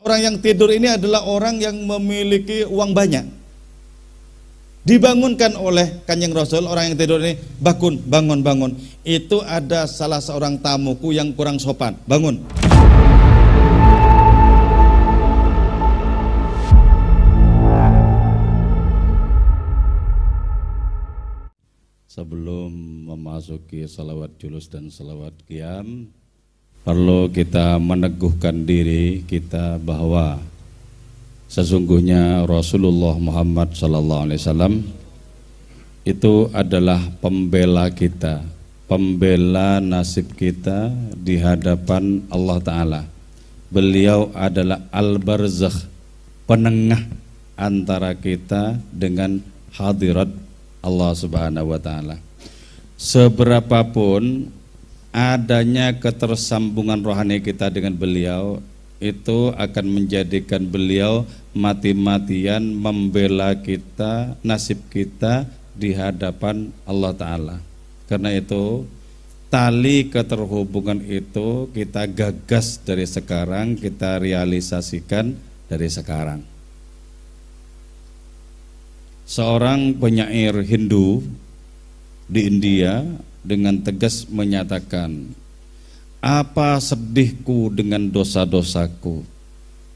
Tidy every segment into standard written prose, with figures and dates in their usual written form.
Orang yang tidur ini adalah orang yang memiliki uang banyak. Dibangunkan oleh Kanjeng Rasul, orang yang tidur ini, bangun, bangun, bangun. Itu ada salah seorang tamuku yang kurang sopan, bangun. Sebelum memasuki salawat julus dan salawat qiyam, perlu kita meneguhkan diri kita bahwa sesungguhnya Rasulullah Muhammad SAW itu adalah pembela kita, pembela nasib kita di hadapan Allah Ta'ala. Beliau adalah al-barzakh, penengah antara kita dengan hadirat Allah Subhanahu wa Ta'ala. Seberapapun adanya ketersambungan rohani kita dengan beliau, itu akan menjadikan beliau mati-matian membela kita, nasib kita di hadapan Allah Ta'ala. Karena itu tali keterhubungan itu kita gagas dari sekarang, kita realisasikan dari sekarang. Seorang penyair Hindu di India dengan tegas menyatakan, apa sedihku dengan dosa-dosaku,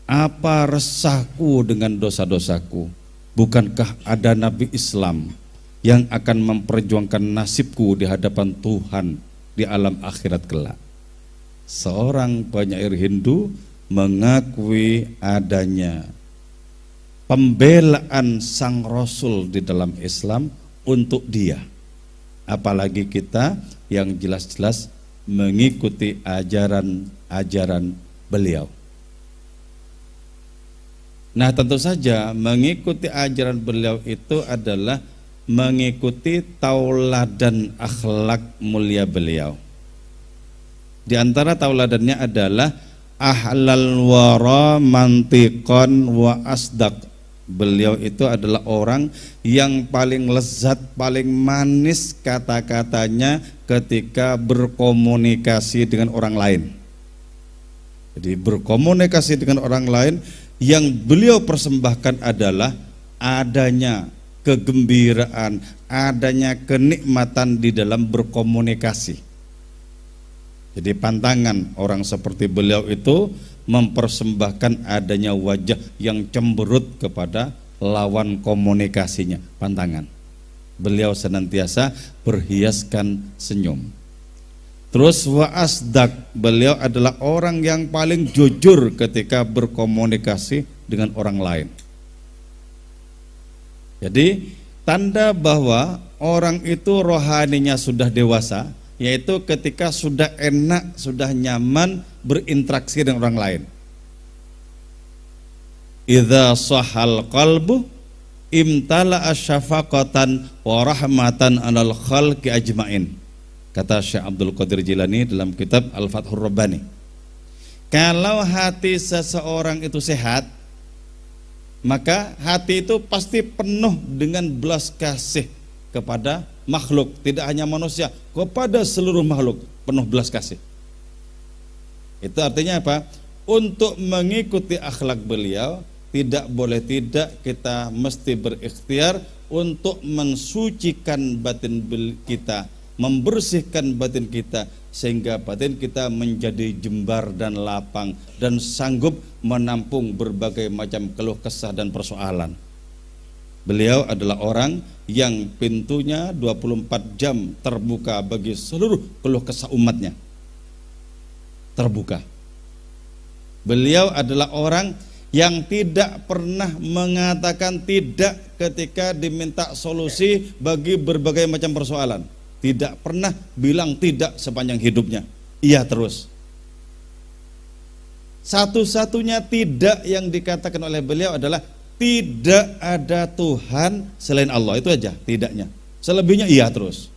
apa resahku dengan dosa-dosaku. Bukankah ada Nabi Islam yang akan memperjuangkan nasibku di hadapan Tuhan di alam akhirat kelak. Seorang penyair Hindu mengakui adanya pembelaan sang Rasul di dalam Islam untuk dia. Apalagi kita yang jelas-jelas mengikuti ajaran-ajaran beliau. Nah, tentu saja mengikuti ajaran beliau itu adalah mengikuti tauladan akhlak mulia beliau. Di antara tauladannya adalah ahlal wara mantiqan wa asdaq. Beliau itu adalah orang yang paling lezat, paling manis kata-katanya ketika berkomunikasi dengan orang lain. Jadi berkomunikasi dengan orang lain yang beliau persembahkan adalah adanya kegembiraan, adanya kenikmatan di dalam berkomunikasi. Jadi pantangan orang seperti beliau itu mempersembahkan adanya wajah yang cemberut kepada lawan komunikasinya, pantangan. Beliau senantiasa berhiaskan senyum. Terus wa asdak, beliau adalah orang yang paling jujur ketika berkomunikasi dengan orang lain. Jadi tanda bahwa orang itu rohaninya sudah dewasa, yaitu ketika sudah enak, sudah nyaman berinteraksi dengan orang lain. Idza sahal qalbu imtala'a syafaqatan wa rahmatan 'alal khalqi ajmain. Kata Syekh Abdul Qadir Jilani dalam kitab Al-Fathur Rabbani. Kalau hati seseorang itu sehat, maka hati itu pasti penuh dengan belas kasih kepada makhluk, tidak hanya manusia, kepada seluruh makhluk penuh belas kasih. Itu artinya apa? Untuk mengikuti akhlak beliau, tidak boleh tidak kita mesti berikhtiar untuk mensucikan batin kita, membersihkan batin kita, sehingga batin kita menjadi jembar dan lapang dan sanggup menampung berbagai macam keluh kesah dan persoalan. Beliau adalah orang yang pintunya 24 jam terbuka bagi seluruh keluh kesah umatnya. Terbuka. Beliau adalah orang yang tidak pernah mengatakan tidak ketika diminta solusi bagi berbagai macam persoalan. Tidak pernah bilang tidak sepanjang hidupnya. Iya terus. Satu-satunya tidak yang dikatakan oleh beliau adalah tidak ada Tuhan selain Allah. Itu aja tidaknya. Selebihnya iya terus.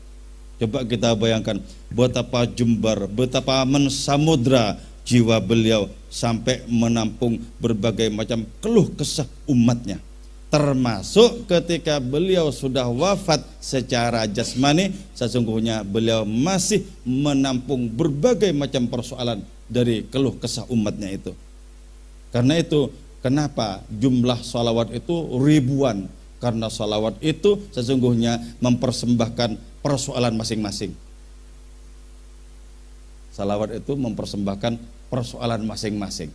Coba kita bayangkan betapa jembar, betapa mensamudra jiwa beliau sampai menampung berbagai macam keluh kesah umatnya. Termasuk ketika beliau sudah wafat secara jasmani, sesungguhnya beliau masih menampung berbagai macam persoalan dari keluh kesah umatnya itu. Karena itu kenapa jumlah salawat itu ribuan? Karena salawat itu sesungguhnya mempersembahkan persoalan masing-masing. Salawat itu mempersembahkan persoalan masing-masing.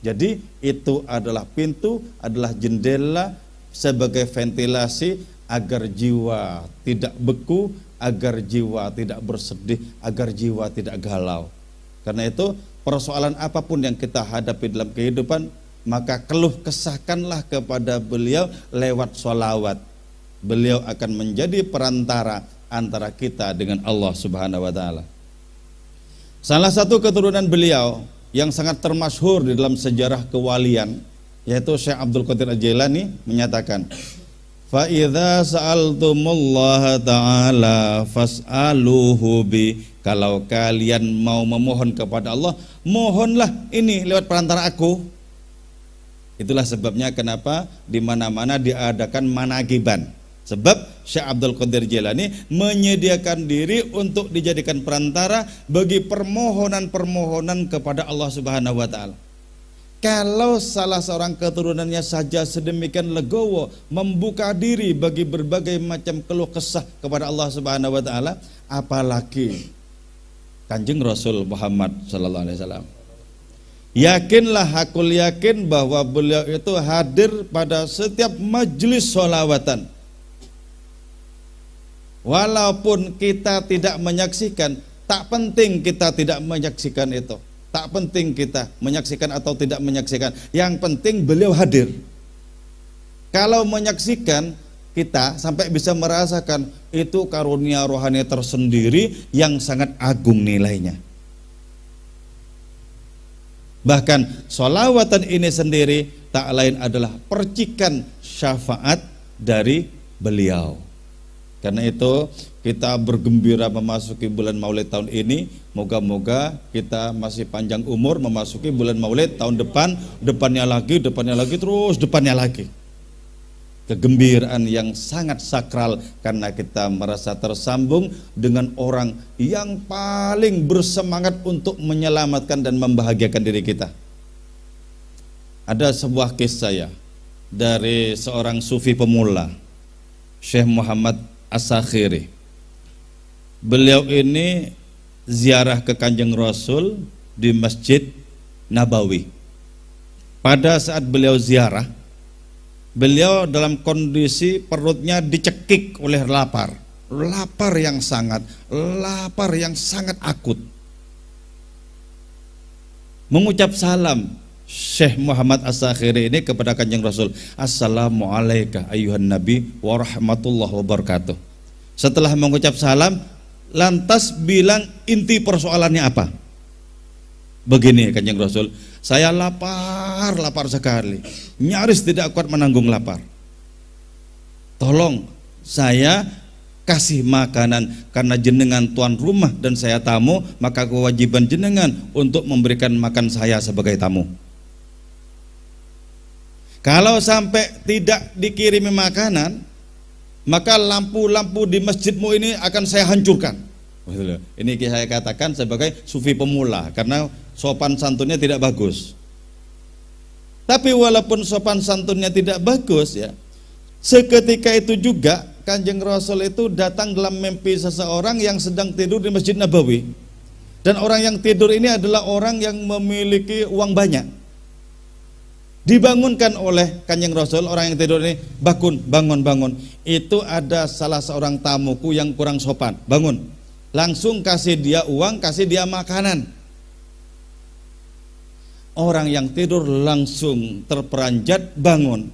Jadi itu adalah pintu, adalah jendela sebagai ventilasi agar jiwa tidak beku, agar jiwa tidak bersedih, agar jiwa tidak galau. Karena itu persoalan apapun yang kita hadapi dalam kehidupan, maka keluh kesahkanlah kepada beliau lewat sholawat. Beliau akan menjadi perantara antara kita dengan Allah Subhanahu wa ta'ala. Salah satu keturunan beliau yang sangat termasyhur di dalam sejarah kewalian, yaitu Syekh Abdul Qadir Al-Jailani, menyatakan, fa idza sa'altumullaha ta'ala fas'aluhu bi. Kalau kalian mau memohon kepada Allah, mohonlah ini lewat perantara aku. Itulah sebabnya kenapa di mana-mana diadakan manakiban. Sebab Syekh Abdul Qadir Jailani menyediakan diri untuk dijadikan perantara bagi permohonan-permohonan kepada Allah Subhanahu wa ta'ala. Kalau salah seorang keturunannya saja sedemikian legowo membuka diri bagi berbagai macam keluh kesah kepada Allah Subhanahu wa ta'ala, apalagi Kanjeng Rasul Muhammad sallallahu alaihi wasallam. Yakinlah, aku yakin bahwa beliau itu hadir pada setiap majelis sholawatan. Walaupun kita tidak menyaksikan, tak penting kita tidak menyaksikan itu. Tak penting kita menyaksikan atau tidak menyaksikan. Yang penting beliau hadir. Kalau menyaksikan, kita sampai bisa merasakan itu karunia rohani tersendiri yang sangat agung nilainya. Bahkan sholawatan ini sendiri tak lain adalah percikan syafaat dari beliau. Karena itu kita bergembira memasuki bulan Maulid tahun ini. Moga-moga kita masih panjang umur memasuki bulan Maulid tahun depan, depannya lagi, terus depannya lagi. Kegembiraan yang sangat sakral karena kita merasa tersambung dengan orang yang paling bersemangat untuk menyelamatkan dan membahagiakan diri kita. Ada sebuah kisah ya dari seorang sufi pemula, Syekh Muhammad As-Sakhiri. Beliau ini ziarah ke Kanjeng Rasul di Masjid Nabawi. Pada saat beliau ziarah, beliau dalam kondisi perutnya dicekik oleh lapar yang sangat akut. Mengucap salam Syekh Muhammad As-Sakhiri ini kepada Kanjeng Rasul, Assalamualaikum ayuhan Nabi wa rahmatullahi wabarakatuh. Setelah mengucap salam, lantas bilang inti persoalannya apa? Begini Kanjeng Rasul, saya lapar sekali, nyaris tidak kuat menanggung lapar. Tolong saya kasih makanan, karena jenengan tuan rumah dan saya tamu, maka kewajiban jenengan untuk memberikan makan saya sebagai tamu. Kalau sampai tidak dikirimi makanan, maka lampu-lampu di masjidmu ini akan saya hancurkan. Ini saya katakan sebagai sufi pemula karena sopan santunnya tidak bagus. Tapi walaupun sopan santunnya tidak bagus ya, seketika itu juga Kanjeng Rasul itu datang dalam mimpi seseorang yang sedang tidur di Masjid Nabawi. Dan orang yang tidur ini adalah orang yang memiliki uang banyak. Dibangunkan oleh Kanjeng Rasul, orang yang tidur ini, bangun. Itu ada salah seorang tamuku yang kurang sopan, bangun. Langsung kasih dia uang, kasih dia makanan. Orang yang tidur langsung terperanjat bangun.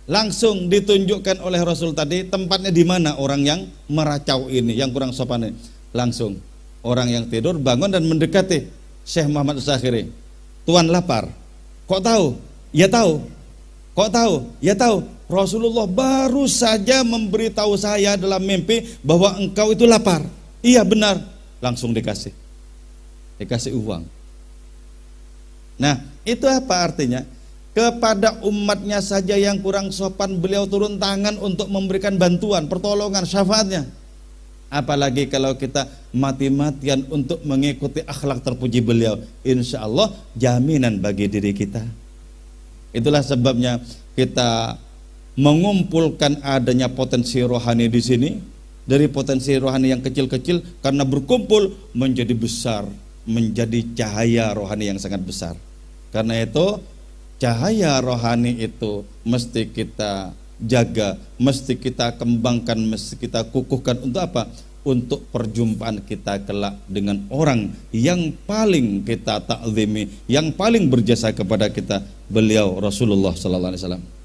Langsung ditunjukkan oleh Rasul tadi tempatnya di mana orang yang meracau ini, yang kurang sopan ini. Langsung orang yang tidur bangun dan mendekati Syekh Muhammad As-Sakhiri. Tuan lapar. Kok tahu? Ya tahu. Kok tahu? Ya tahu. Rasulullah baru saja memberitahu saya dalam mimpi bahwa engkau itu lapar. Iya benar. Langsung dikasih uang. Nah, itu apa artinya? Kepada umatnya saja yang kurang sopan, beliau turun tangan untuk memberikan bantuan, pertolongan, syafaatnya. Apalagi kalau kita mati-matian untuk mengikuti akhlak terpuji beliau, insya Allah jaminan bagi diri kita. Itulah sebabnya kita mengumpulkan adanya potensi rohani di sini, dari potensi rohani yang kecil-kecil, karena berkumpul menjadi besar, menjadi cahaya rohani yang sangat besar. Karena itu cahaya rohani itu mesti kita jaga, mesti kita kembangkan, mesti kita kukuhkan. Untuk apa? Untuk perjumpaan kita kelak dengan orang yang paling kita takzimi, yang paling berjasa kepada kita, beliau Rasulullah sallallahu alaihi wasallam.